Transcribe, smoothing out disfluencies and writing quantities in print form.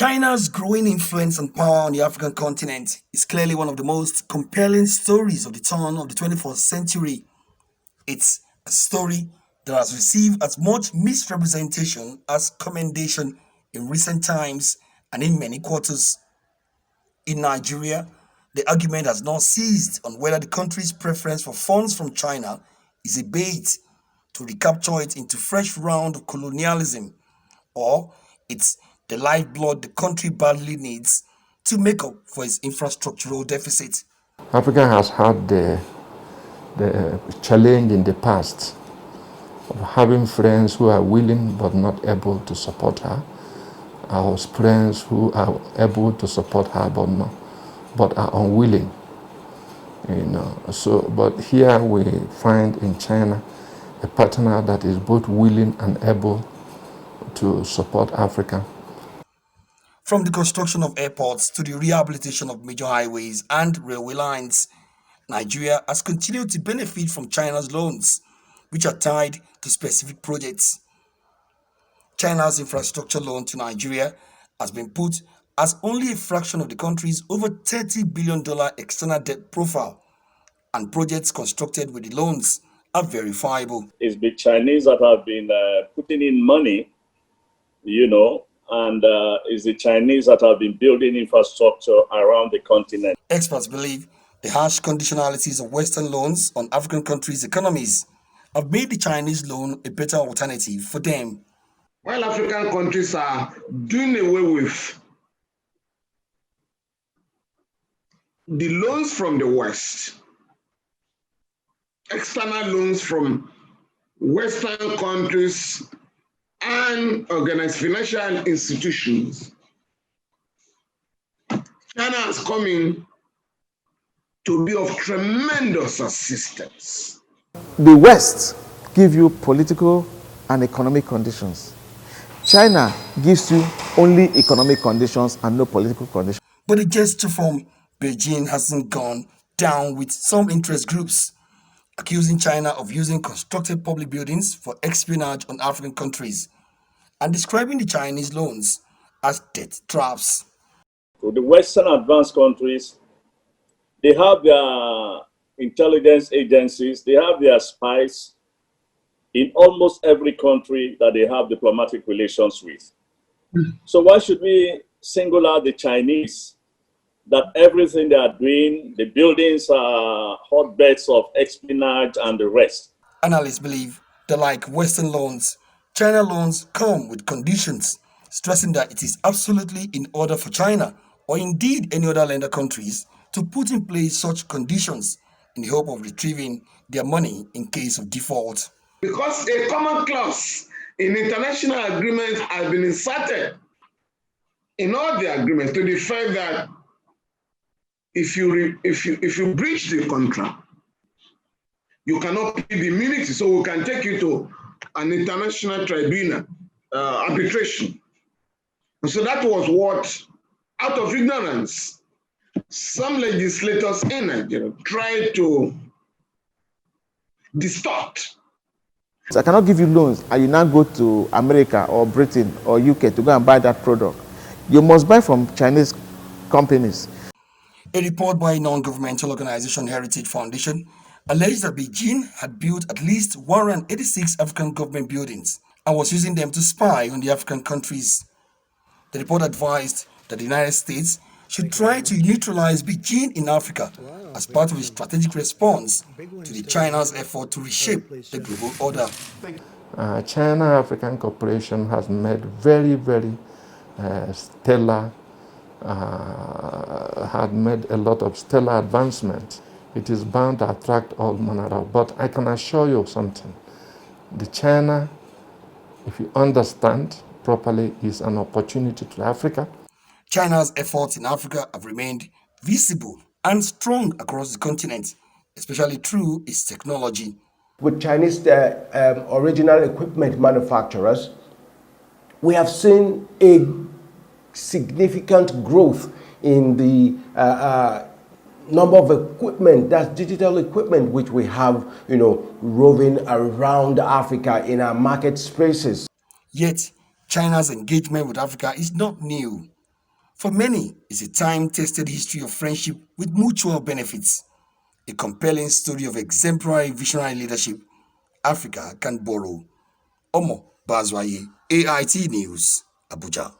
China's growing influence and power on the African continent is clearly one of the most compelling stories of the turn of the 21st century. It's a story that has received as much misrepresentation as commendation in recent times and in many quarters. In Nigeria, the argument has not ceased on whether the country's preference for funds from China is a bait to recapture it into fresh round of colonialism, or it's the lifeblood the country badly needs to make up for its infrastructural deficit. Africa has had the challenge in the past of having friends who are willing but not able to support her, our friends who are able to support her but are unwilling. But here we find in China a partner that is both willing and able to support Africa. From the construction of airports to the rehabilitation of major highways and railway lines, Nigeria has continued to benefit from China's loans, which are tied to specific projects. China's infrastructure loan to Nigeria has been put as only a fraction of the country's over $30 billion external debt profile, and projects constructed with the loans are verifiable. It's the Chinese that have been putting in money, and it's the Chinese that have been building infrastructure around the continent. Experts believe the harsh conditionalities of Western loans on African countries' economies have made the Chinese loan a better alternative for them. While African countries are doing away with the loans from the West, external loans from Western countries and organized financial institutions, China has come in to be of tremendous assistance. The West give you political and economic conditions. China gives you only economic conditions and no political conditions. But the gesture from Beijing hasn't gone down, with some interest groups accusing China of using constructed public buildings for espionage on African countries and describing the Chinese loans as debt traps. So the Western advanced countries, they have their intelligence agencies, they have their spies in almost every country that they have diplomatic relations with. So why should we single out the Chinese, that everything they are doing, the buildings are hotbeds of espionage and the rest? Analysts believe that, like Western loans, China loans come with conditions, stressing that it is absolutely in order for China, or indeed any other lender countries, to put in place such conditions in the hope of retrieving their money in case of default. Because a common clause in international agreements has been inserted in all the agreements to the fact that if you breach the contract, you cannot pay the immunity, so we can take you to an international tribunal, arbitration. And so that was what, out of ignorance, some legislators in Nigeria tried to distort. I cannot give you loans and you now go to America or Britain or UK to go and buy that product. You must buy from Chinese companies. A report by non-governmental organization Heritage Foundation alleged that Beijing had built at least 186 African government buildings and was using them to spy on the African countries. The report advised that the United States should try to neutralize Beijing in Africa as part of its strategic response to the China's effort to reshape the global order. China-African cooperation has made very, very stellar, had made a lot of stellar advancement. It is bound to attract all manner of, but I can assure you something. The China, if you understand properly, is an opportunity to Africa. China's efforts in Africa have remained visible and strong across the continent, especially through its technology. With Chinese original equipment manufacturers, we have seen a significant growth in the number of equipment, that's digital equipment, which we have, roving around Africa in our market spaces. Yet, China's engagement with Africa is not new. For many, it's a time-tested history of friendship with mutual benefits, a compelling story of exemplary visionary leadership Africa can borrow. Omor Bazuaye, AIT News, Abuja.